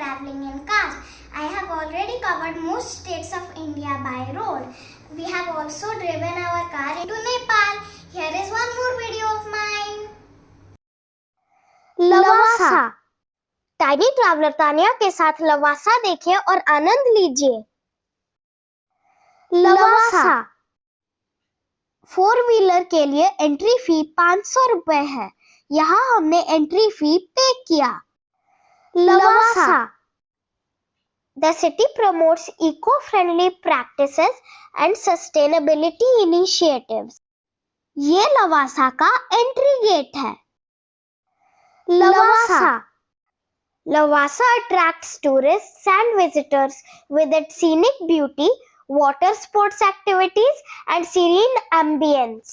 traveling in cars. I have already covered most states of India by road. We have also driven our car into Nepal. Here is one more video of mine. Lavasa. Tiny traveller Tania के साथ लवासा देखिए और आनंद लीजिए। Lavasa 4 wheeler के लिए entry fee 500 रुपए है। यहाँ हमने एंट्री फी पे किया। Lavasa The city promotes eco-friendly practices and sustainability initiatives. ये लवासा का एंट्री गेट है। Lavasa Lavasa attracts tourists and visitors with its scenic beauty, water sports activities and serene ambience.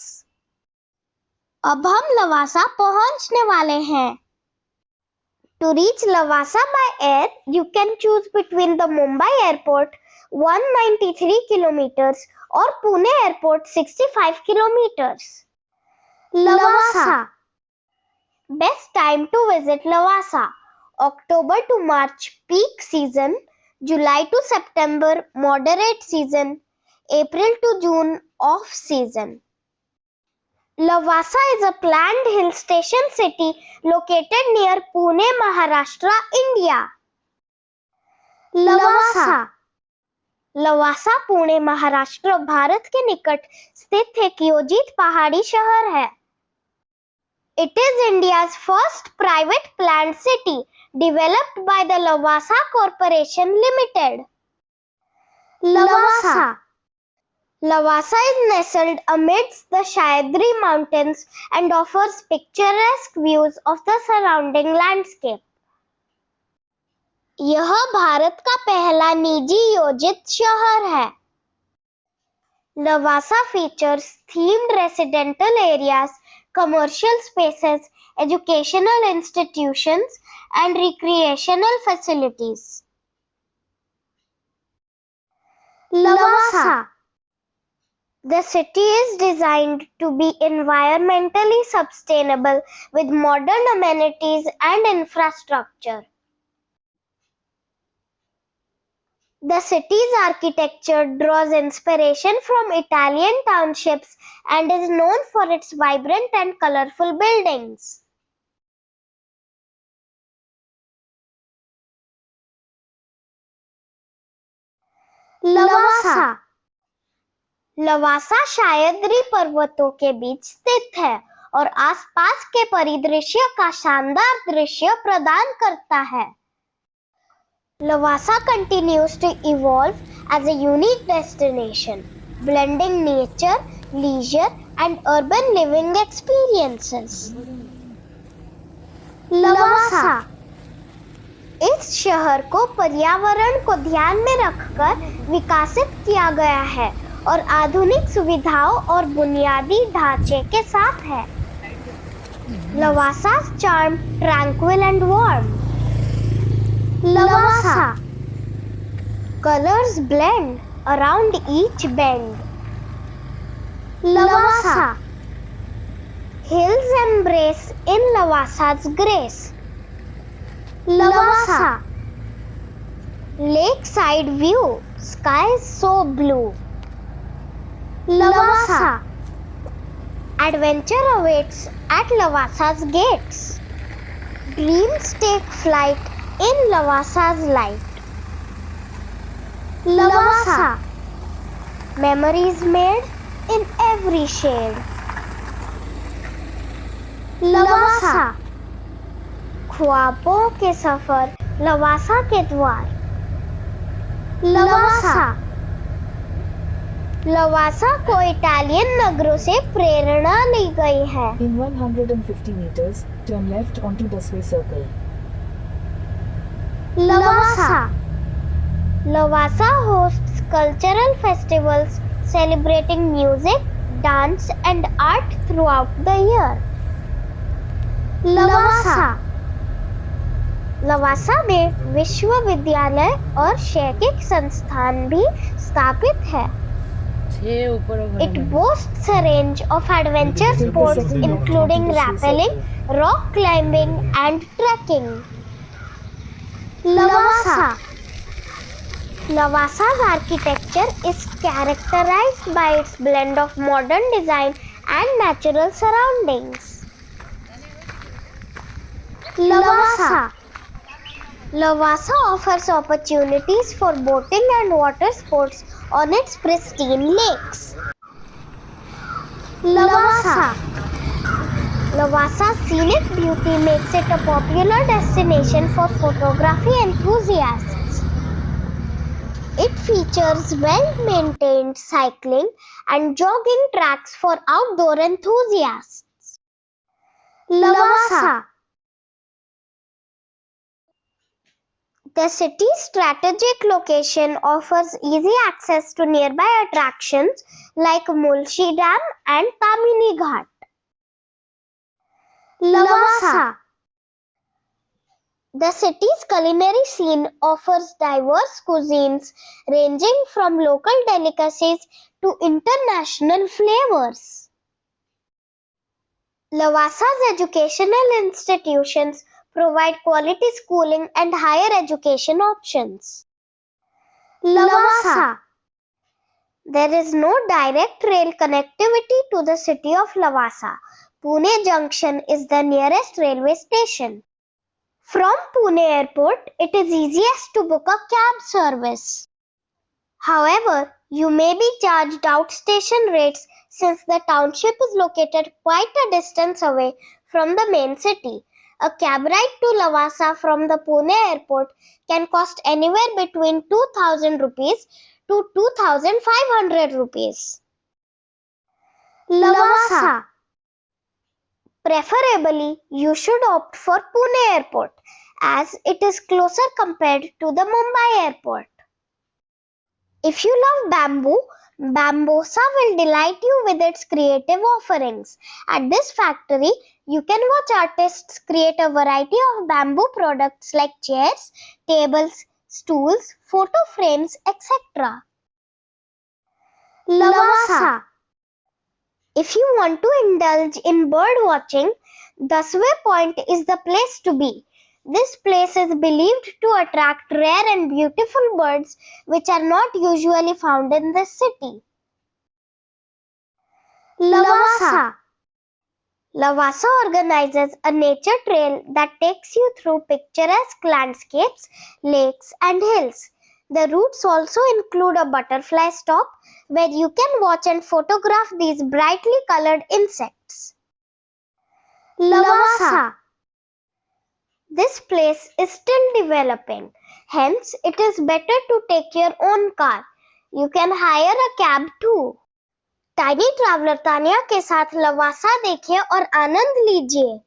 अब हम लवासा पहुंचने वाले हैं। To reach Lavasa by air, you can choose between the Mumbai Airport 193 kilometers or Pune Airport 65 kilometers. Lavasa Best time to visit Lavasa: October to March peak season, July to September moderate season, April to June off season. Lavasa is a planned hill station city located near Pune, Maharashtra, India. Lavasa Pune Maharashtra Bharat के निकट स्थित एक योजित पहाड़ी शहर है। It is India's first private planned city developed by the Lavasa Corporation Limited. Lavasa is nestled amidst the Sahyadri Mountains and offers picturesque views of the surrounding landscape. यह भारत का पहला निजी योजित शहर है। Lavasa features themed residential areas, commercial spaces, educational institutions, and recreational facilities. Lavasa The city is designed to be environmentally sustainable with modern amenities and infrastructure. The city's architecture draws inspiration from Italian townships and is known for its vibrant and colorful buildings. Lavasa शायद्री पर्वतों के बीच स्थित है और आसपास के परिदृश्य का शानदार दृश्य प्रदान करता है। Lavasa continues to evolve as a unique destination, blending nature, leisure, and urban living experiences. Lavasa इस शहर को पर्यावरण को ध्यान में रखकर विकसित किया गया है और आधुनिक सुविधाओं और बुनियादी ढांचे के साथ है। Lavasa's charm tranquil and warm. Lavasa Colors blend around each bend. Lavasa Hills embrace in Lavasa's grace. Lavasa Lakeside view, skies so blue. Lavasa Adventure awaits at Lavasa's gates. Dreams take flight in Lavasa's light. Lavasa Memories made in every shade. Lavasa ख्वाबों के सफर लवासा के द्वार. लवासा को Italian नगरों से प्रेरणा ली गई है. In 150 meters, turn left onto Busway Circle. Lavasa hosts cultural festivals celebrating music, dance and art throughout the year. Lavasa में विश्वविद्यालय और शैक्षिक संस्थान भी स्थापित है. It boasts a range of adventure sports including rappelling, rock climbing and trekking. Lavasa. Lavasa's architecture is characterized by its blend of modern design and natural surroundings. Lavasa. Lavasa offers opportunities for boating and water sports on its pristine lakes. Lavasa. Lavasa's scenic beauty makes it a popular destination for photography enthusiasts. It features well-maintained cycling and jogging tracks for outdoor enthusiasts. Lavasa. The city's strategic location offers easy access to nearby attractions like Mulshi Dam and Tamini Ghat. Lavasa. The city's culinary scene offers diverse cuisines ranging from local delicacies to international flavors. Lavasa's educational institutions provide quality schooling and higher education options. Lavasa. There is no direct rail connectivity to the city of Lavasa. Pune Junction is the nearest railway station. From Pune Airport, it is easiest to book a cab service. However, you may be charged outstation rates since the township is located quite a distance away from the main city. A cab ride to Lavasa from the Pune Airport can cost anywhere between 2,000 rupees to 2,500 rupees. Lavasa. Preferably, you should opt for Pune Airport as it is closer compared to the Mumbai Airport. If you love bamboo, Bambosa will delight you with its creative offerings. At this factory, you can watch artists create a variety of bamboo products like chairs, tables, stools, photo frames, etc. Lavasa. If you want to indulge in bird watching, Daswe Point is the place to be. This place is believed to attract rare and beautiful birds which are not usually found in this city. Lavasa. Lavasa organizes a nature trail that takes you through picturesque landscapes, lakes and hills. The routes also include a butterfly stop where you can watch and photograph these brightly colored insects. Lavasa. This place is still developing, hence it is better to take your own car. You can hire a cab too. Tiny traveller Tania के साथ लवासा देखिए और आनंद लीजिए।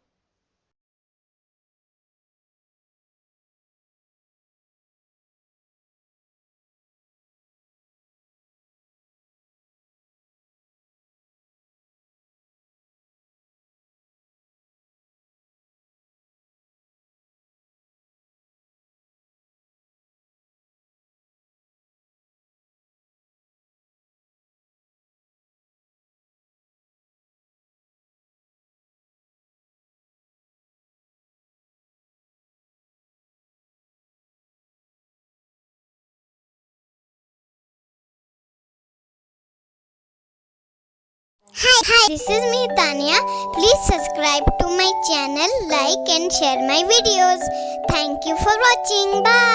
Hi, this is me Tanya. Please subscribe to my channel, like and share my videos. Thank you for watching. Bye.